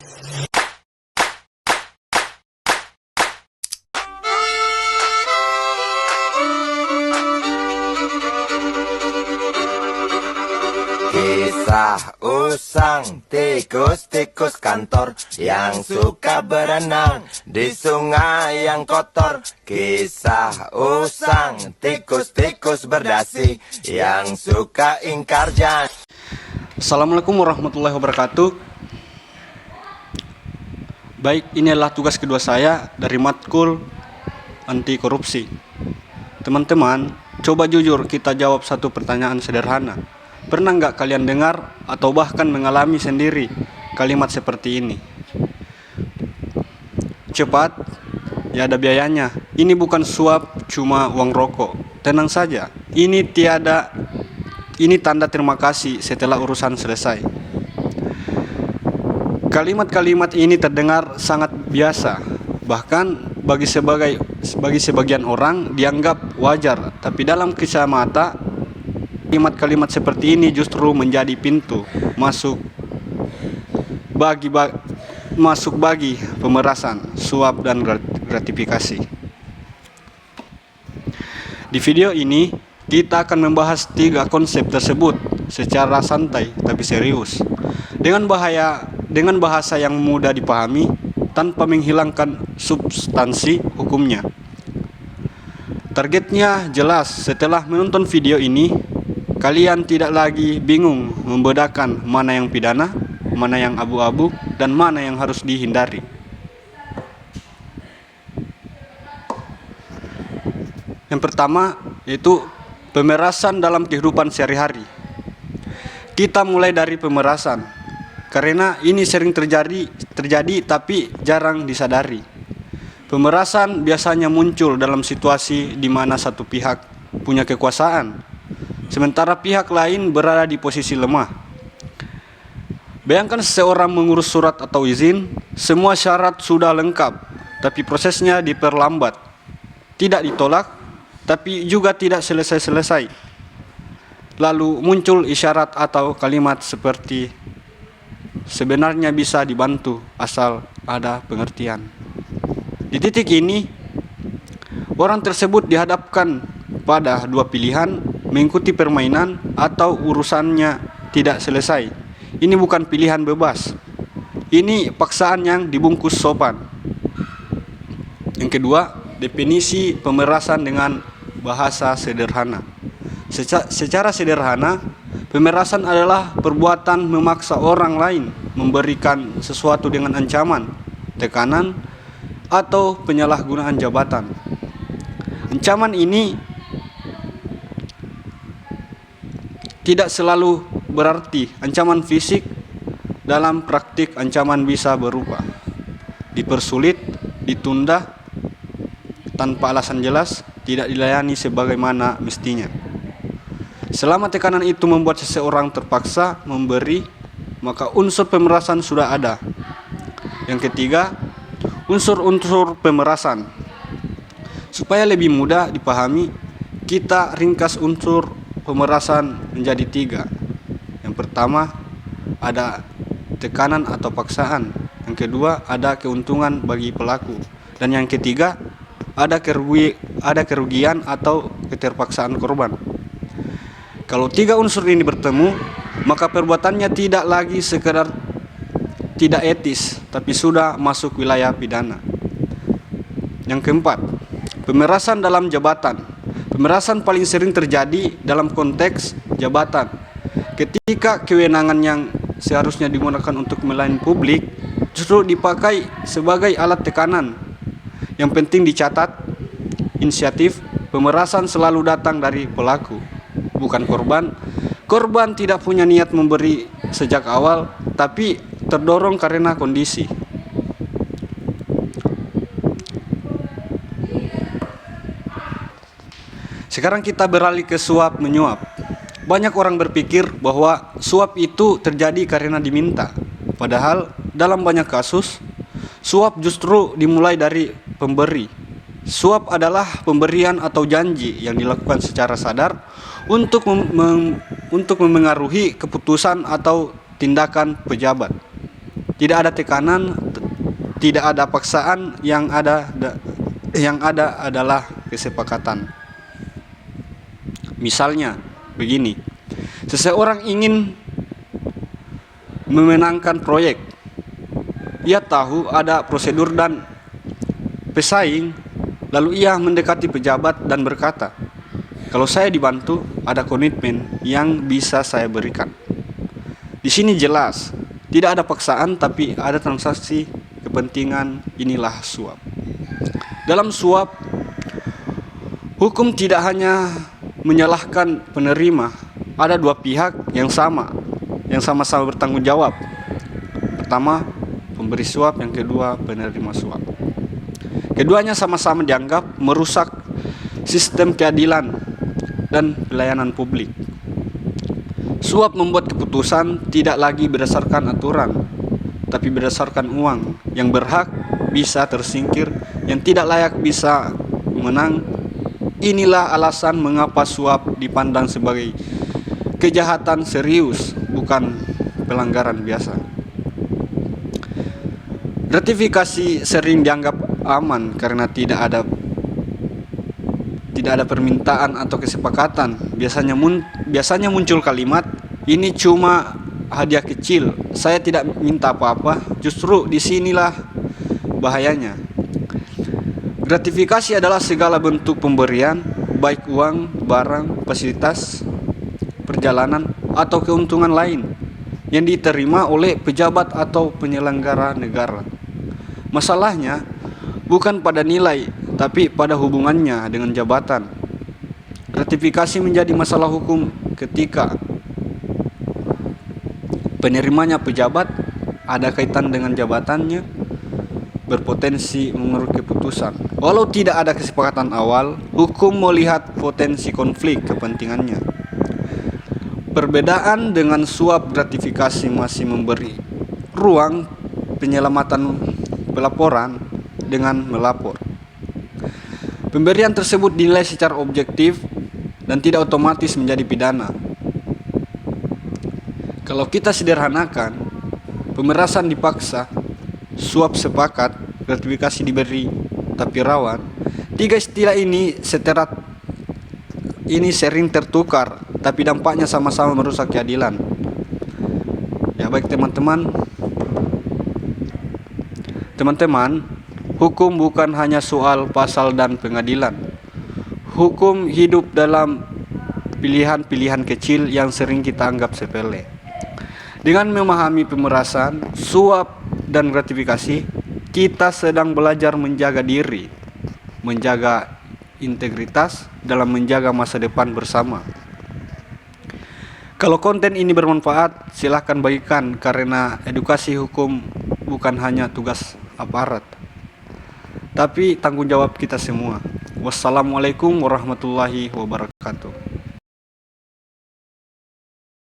Kisah usang tikus-tikus kantor yang suka berenang di sungai yang kotor. Kisah usang tikus-tikus berdasi yang suka ingkar janji. Assalamualaikum warahmatullahi wabarakatuh. Baik, ini adalah tugas kedua saya dari matkul anti korupsi. Teman-teman, coba jujur kita jawab satu pertanyaan sederhana. Pernah nggak kalian dengar atau bahkan mengalami sendiri kalimat seperti ini? Cepat, ya ada biayanya. Ini bukan suap, cuma uang rokok. Tenang saja, ini tanda terima kasih setelah urusan selesai. Kalimat-kalimat ini terdengar sangat biasa, bahkan bagi sebagian orang dianggap wajar. Tapi dalam kisah mata, kalimat-kalimat seperti ini justru menjadi pintu masuk bagi pemerasan, suap, dan gratifikasi. Di video ini kita akan membahas 3 konsep tersebut secara santai tapi serius, dengan bahasa yang mudah dipahami tanpa menghilangkan substansi hukumnya. Targetnya jelas. Setelah menonton video ini, kalian tidak lagi bingung membedakan mana yang pidana, mana yang abu-abu, dan mana yang harus dihindari. Yang pertama yaitu pemerasan dalam kehidupan sehari-hari. Kita mulai dari pemerasan, karena ini sering terjadi tapi jarang disadari. Pemerasan biasanya muncul dalam situasi di mana satu pihak punya kekuasaan, sementara pihak lain berada di posisi lemah. Bayangkan seseorang mengurus surat atau izin, semua syarat sudah lengkap, tapi prosesnya diperlambat. Tidak ditolak, tapi juga tidak selesai-selesai. Lalu muncul isyarat atau kalimat seperti sebenarnya bisa dibantu asal ada pengertian. Di titik ini, orang tersebut dihadapkan pada 2 pilihan, mengikuti permainan atau urusannya tidak selesai. Ini bukan pilihan bebas. Ini paksaan yang dibungkus sopan. Yang kedua, definisi pemerasan dengan bahasa sederhana. Secara sederhana, pemerasan adalah perbuatan memaksa orang lain memberikan sesuatu dengan ancaman, tekanan, atau penyalahgunaan jabatan. Ancaman ini tidak selalu berarti ancaman fisik. Dalam praktik, ancaman bisa berupa dipersulit, ditunda tanpa alasan jelas, tidak dilayani sebagaimana mestinya. Selama tekanan itu membuat seseorang terpaksa memberi, maka unsur pemerasan sudah ada. Yang ketiga, unsur-unsur pemerasan. Supaya lebih mudah dipahami, kita ringkas unsur pemerasan menjadi 3. Yang pertama, ada tekanan atau paksaan. Yang kedua, ada keuntungan bagi pelaku. Dan yang ketiga, ada kerugian atau keterpaksaan korban. Kalau 3 unsur ini bertemu, maka perbuatannya tidak lagi sekedar tidak etis, tapi sudah masuk wilayah pidana. Yang keempat, pemerasan dalam jabatan. Pemerasan paling sering terjadi dalam konteks jabatan. Ketika kewenangan yang seharusnya digunakan untuk melayani publik justru dipakai sebagai alat tekanan. Yang penting dicatat, inisiatif pemerasan selalu datang dari pelaku, bukan korban. Korban tidak punya niat memberi sejak awal, tapi terdorong karena kondisi. Sekarang kita beralih ke suap menyuap. Banyak orang berpikir bahwa suap itu terjadi karena diminta. Padahal dalam banyak kasus, suap justru dimulai dari pemberi. Suap adalah pemberian atau janji yang dilakukan secara sadar untuk memengaruhi keputusan atau tindakan pejabat. Tidak ada tekanan, tidak ada paksaan, yang ada adalah kesepakatan. Misalnya begini, seseorang ingin memenangkan proyek. Ia tahu ada prosedur dan pesaing, lalu ia mendekati pejabat dan berkata, "Kalau saya dibantu, ada komitmen yang bisa saya berikan." Di sini jelas, tidak ada paksaan tapi ada transaksi kepentingan, inilah suap. Dalam suap, hukum tidak hanya menyalahkan penerima, ada dua pihak yang sama-sama bertanggung jawab. Pertama, pemberi suap, yang kedua, penerima suap. Keduanya sama-sama dianggap merusak sistem keadilan dan pelayanan publik. Suap membuat keputusan tidak lagi berdasarkan aturan, tapi berdasarkan uang. Yang berhak bisa tersingkir, yang tidak layak bisa menang. Inilah alasan mengapa suap dipandang sebagai kejahatan serius, bukan pelanggaran biasa. Gratifikasi sering dianggap aman karena tidak ada permintaan atau kesepakatan. Biasanya muncul kalimat, "Ini cuma hadiah kecil, saya tidak minta apa-apa." Justru disinilah bahayanya. Gratifikasi adalah segala bentuk pemberian, baik uang, barang, fasilitas, perjalanan, atau keuntungan lain yang diterima oleh pejabat atau penyelenggara negara. Masalahnya bukan pada nilai, tapi pada hubungannya dengan jabatan. Gratifikasi menjadi masalah hukum ketika penerimanya pejabat, ada kaitan dengan jabatannya, berpotensi menurut keputusan. Walau tidak ada kesepakatan awal, hukum melihat potensi konflik kepentingannya. Perbedaan dengan suap, gratifikasi masih memberi ruang penyelamatan pelaporan dengan melapor. Pemberian tersebut dinilai secara objektif dan tidak otomatis menjadi pidana. Kalau kita sederhanakan, pemerasan dipaksa, suap sepakat, gratifikasi diberi tapi rawan. Tiga istilah ini sering tertukar, tapi dampaknya sama-sama merusak keadilan. Ya baik teman-teman, hukum bukan hanya soal pasal dan pengadilan. Hukum hidup dalam pilihan-pilihan kecil yang sering kita anggap sepele. Dengan memahami pemerasan, suap, dan gratifikasi, kita sedang belajar menjaga diri, menjaga integritas dalam menjaga masa depan bersama. Kalau konten ini bermanfaat, silahkan bagikan, karena edukasi hukum bukan hanya tugas aparat, tapi tanggung jawab kita semua. Wassalamualaikum warahmatullahi wabarakatuh.